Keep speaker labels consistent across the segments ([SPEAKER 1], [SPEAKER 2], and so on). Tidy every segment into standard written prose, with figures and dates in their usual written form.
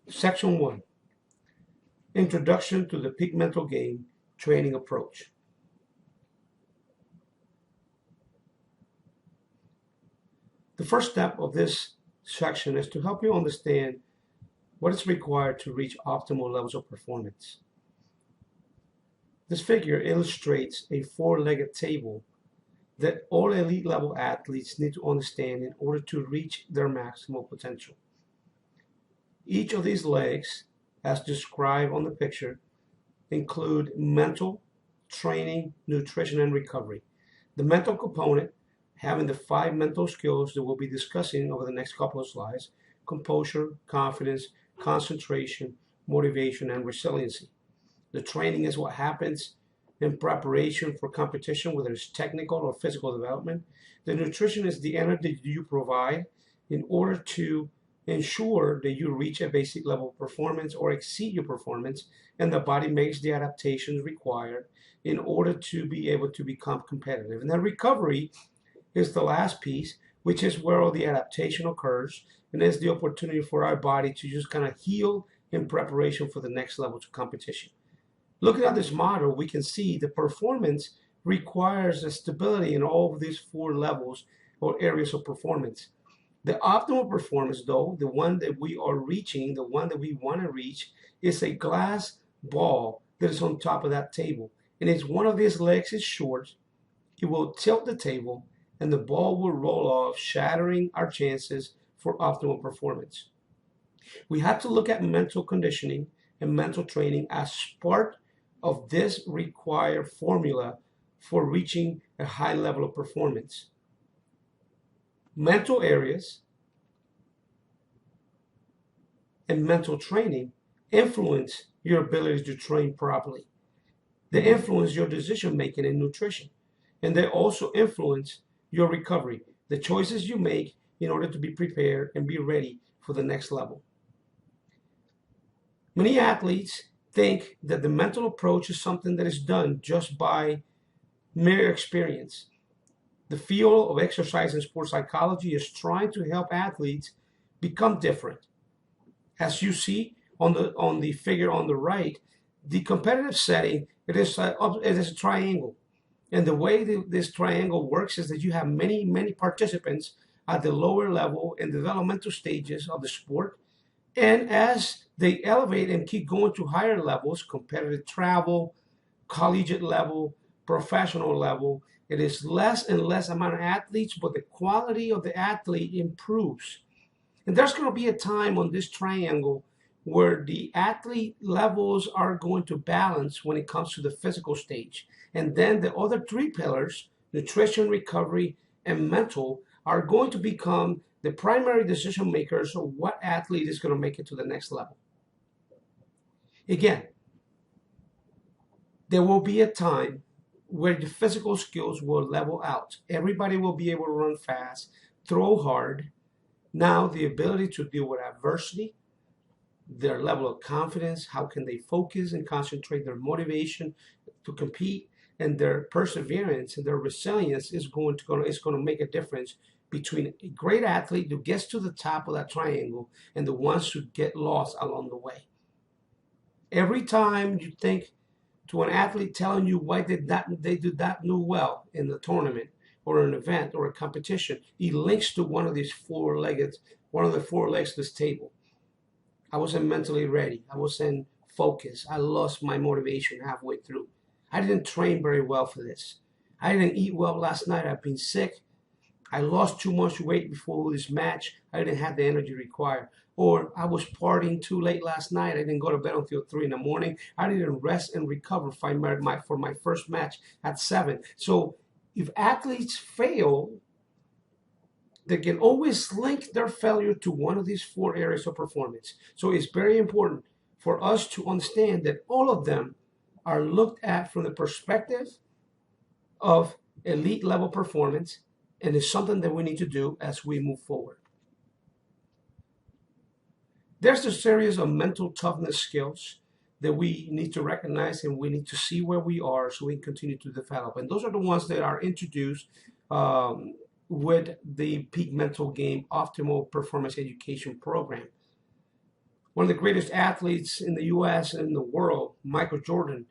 [SPEAKER 1] Section 1, Introduction to the Peak Mental Game Training Approach. The first step of this section is to help you understand what is required to reach optimal levels of performance. This figure illustrates a four-legged table that all elite level athletes need to understand in order to reach their maximal potential. Each of these legs, as described on the picture, include mental, training, nutrition, and recovery. The mental component, having the 5 mental skills that we'll be discussing over the next couple of slides: composure, confidence, concentration, motivation, and resiliency. The training is what happens in preparation for competition, whether it's technical or physical development. The nutrition is the energy you provide in order to ensure that you reach a basic level of performance or exceed your performance, and the body makes the adaptations required in order to be able to become competitive. And then recovery is the last piece, which is where all the adaptation occurs, and is the opportunity for our body to just kind of heal in preparation for the next level of competition. Looking at this model, we can see the performance requires a stability in all of these 4 levels or areas of performance. The optimal performance, though, the one that we are reaching, the one that we want to reach, is a glass ball that is on top of that table. And if one of these legs is short, it will tilt the table and the ball will roll off, shattering our chances for optimal performance. We have to look at mental conditioning and mental training as part of this required formula for reaching a high level of performance. Mental areas and mental training influence your ability to train properly. They influence your decision making and nutrition, and they also influence your recovery, the choices you make in order to be prepared and be ready for the next level. Many athletes think that the mental approach is something that is done just by mere experience. The field of exercise and sports psychology is trying to help athletes become different. As you see on the figure on the right, the competitive setting, it is a triangle. And the way this triangle works is that you have many participants at the lower level and developmental stages of the sport. And as they elevate and keep going to higher levels, competitive travel, collegiate level, professional level, it is less and less amount of athletes, but the quality of the athlete improves. And there's going to be a time on this triangle where the athlete levels are going to balance when it comes to the physical stage. And then the other 3 pillars, nutrition, recovery, and mental, are going to become the primary decision makers of what athlete is going to make it to the next level. Again, there will be a time where the physical skills will level out. Everybody will be able to run fast, throw hard. Now the ability to deal with adversity, their level of confidence, how can they focus and concentrate, their motivation to compete, and their perseverance and their resilience is going to make a difference between a great athlete who gets to the top of that triangle and the ones who get lost along the way. Every time you think to an athlete telling you why they did not do well in the tournament or an event or a competition, it links to one of the 4 legs of this table. I wasn't mentally ready. I wasn't focused. I lost my motivation halfway through. I didn't train very well for this. I didn't eat well last night. I've been sick. I lost too much weight before this match. I didn't have the energy required. Or I was partying too late last night. I didn't go to bed until 3 in the morning. I didn't rest and recover for my first match at 7. So if athletes fail, they can always link their failure to one of these 4 areas of performance. So it's very important for us to understand that all of them are looked at from the perspective of elite level performance, and it's something that we need to do as we move forward. There's a series of mental toughness skills that we need to recognize, and we need to see where we are so we can continue to develop. And those are the ones that are introduced with the Peak Mental Game Optimal Performance Education Program. one of the greatest athletes in the U.S. and in the world, Michael Jordan,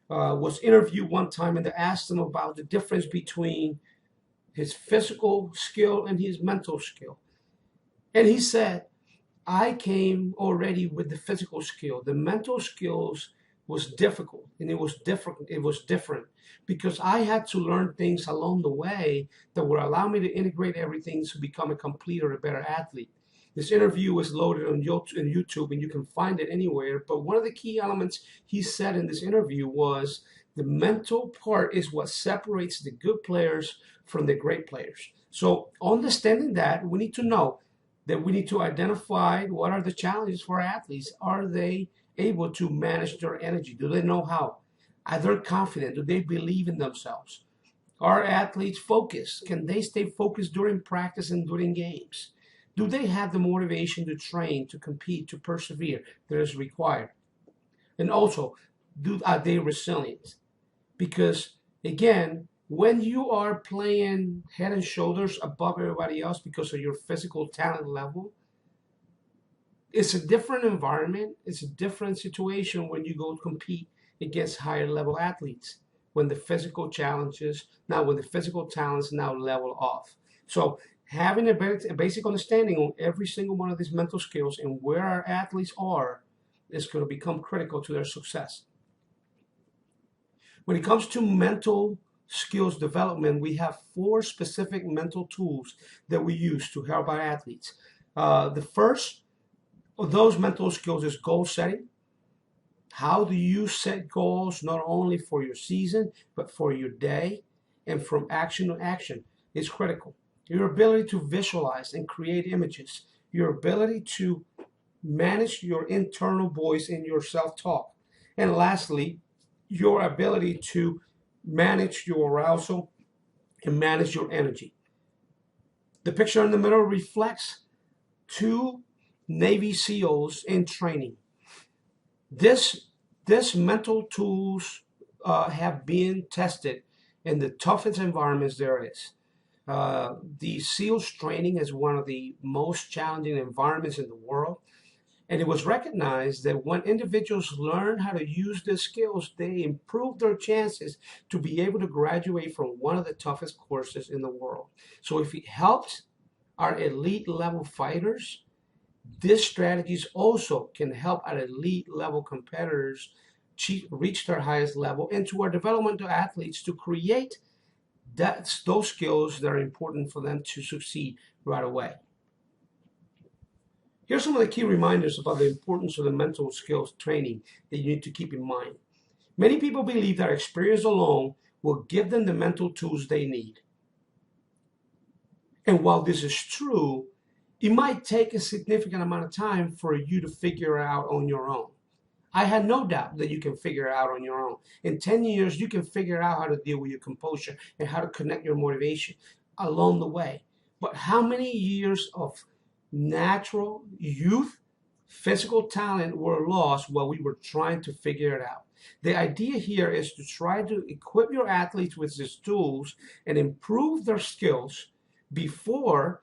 [SPEAKER 1] was interviewed one time, and they asked him about the difference between his physical skill and his mental skill. And he said, I came already with the physical skill. The mental skills was difficult, and it was different. It was different because I had to learn things along the way that would allow me to integrate everything to become a complete or a better athlete. This interview was loaded on YouTube, and you can find it anywhere. But one of the key elements he said in this interview was the mental part is what separates the good players from the great players. So understanding that, we need to know that we need to identify what are the challenges for athletes. Are they able to manage their energy? Do they know how? Are they confident? Do they believe in themselves? Are athletes focused? Can they stay focused during practice and during games? Do they have the motivation to train, to compete, to persevere that is required? And also, are they resilient? Because again, when you are playing head and shoulders above everybody else because of your physical talent level, it's a different environment. It's a different situation when you go compete against higher level athletes. When the physical talents now level off. So having a basic understanding on every single one of these mental skills and where our athletes are is going to become critical to their success. When it comes to mental skills development, we have 4 specific mental tools that we use to help our athletes. The first of those mental skills is goal setting. How do you set goals not only for your season, but for your day and from action to action is critical. Your ability to visualize and create images, your ability to manage your internal voice and your self-talk. And lastly, your ability to manage your arousal and manage your energy. The picture in the middle reflects 2 Navy SEALs in training. This mental tools have been tested in the toughest environments there is. The SEALs training is one of the most challenging environments in the world. And it was recognized that when individuals learn how to use these skills, they improve their chances to be able to graduate from one of the toughest courses in the world. So if it helps our elite level fighters, these strategies also can help our elite level competitors reach their highest level, and to our developmental athletes to create those skills that are important for them to succeed right away. Here are some of the key reminders about the importance of the mental skills training that you need to keep in mind. Many people believe that experience alone will give them the mental tools they need. And while this is true, it might take a significant amount of time for you to figure it out on your own. I had no doubt that you can figure it out on your own. In 10 years, you can figure out how to deal with your composure and how to connect your motivation along the way. But how many years of natural youth, physical talent were lost while we were trying to figure it out? The idea here is to try to equip your athletes with these tools and improve their skills before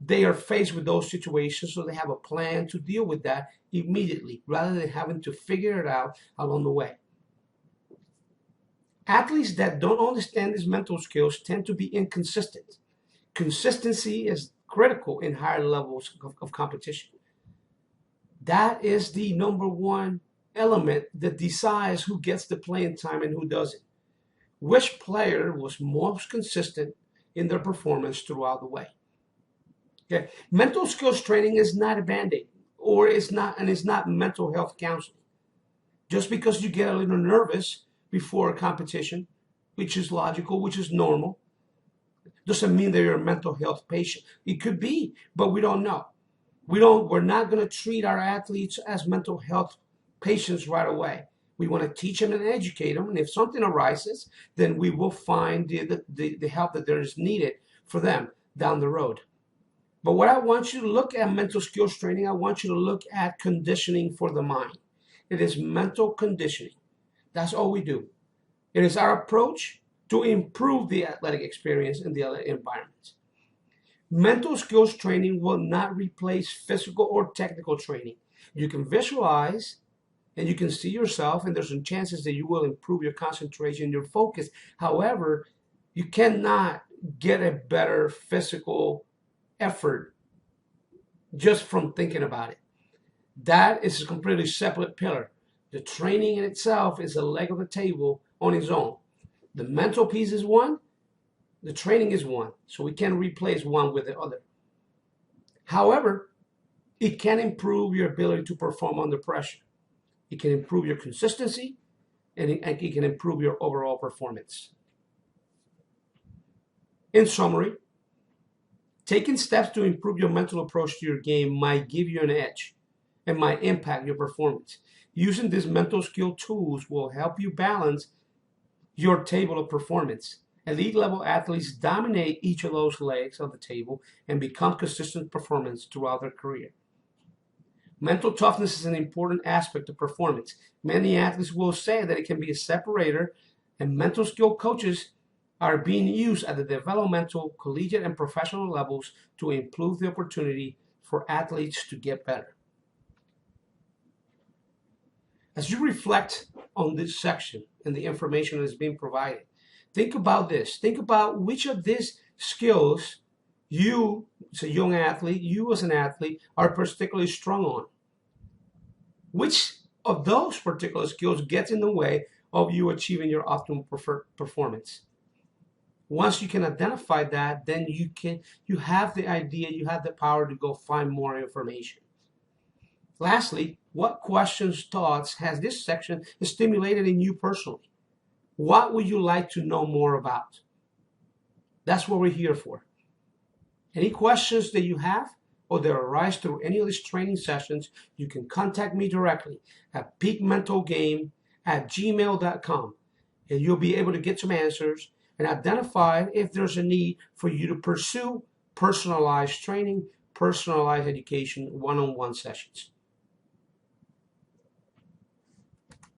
[SPEAKER 1] they are faced with those situations, so they have a plan to deal with that immediately rather than having to figure it out along the way. Athletes that don't understand these mental skills tend to be inconsistent. Consistency is critical in higher levels of competition. That is the number one element that decides who gets the playing time and who doesn't. Which player was most consistent in their performance throughout the way. Okay. Mental skills training is not a band-aid, or it's not mental health counseling. Just because you get a little nervous before a competition, which is logical, which is normal, doesn't mean that you're a mental health patient. It could be, but we don't know. We're not going to treat our athletes as mental health patients right away. We want to teach them and educate them, and if something arises, then we will find the help that there is needed for them down the road. But what I want you to look at mental skills training, I want you to look at conditioning for the mind. It is mental conditioning. That's all we do. It is our approach to improve the athletic experience in the other environments. Mental skills training will not replace physical or technical training. You can visualize and you can see yourself, and there's some chances that you will improve your concentration, your focus. However, you cannot get a better physical effort just from thinking about it. That is a completely separate pillar. The training in itself is a leg of the table on its own. The mental piece is one, the training is one. So we can't replace one with the other. However, it can improve your ability to perform under pressure. It can improve your consistency, and it can improve your overall performance. In summary, taking steps to improve your mental approach to your game might give you an edge and might impact your performance. Using these mental skill tools will help you balance your table of performance. Elite level athletes dominate each of those legs of the table and become consistent performance throughout their career. Mental toughness is an important aspect of performance. Many athletes will say that it can be a separator, and mental skill coaches are being used at the developmental, collegiate, and professional levels to improve the opportunity for athletes to get better. As you reflect on this section and the information that is being provided, think about this. Think about which of these skills you, as a young athlete, you as an athlete, are particularly strong on. Which of those particular skills gets in the way of you achieving your optimal performance? Once you can identify that, then you have the idea, you have the power to go find more information. Lastly, what questions, thoughts has this section stimulated in you personally? What would you like to know more about? That's what we're here for. Any questions that you have or that arise through any of these training sessions, you can contact me directly at peakmentalgame@gmail.com, and you'll be able to get some answers and identify if there's a need for you to pursue personalized training, personalized education, one-on-one sessions.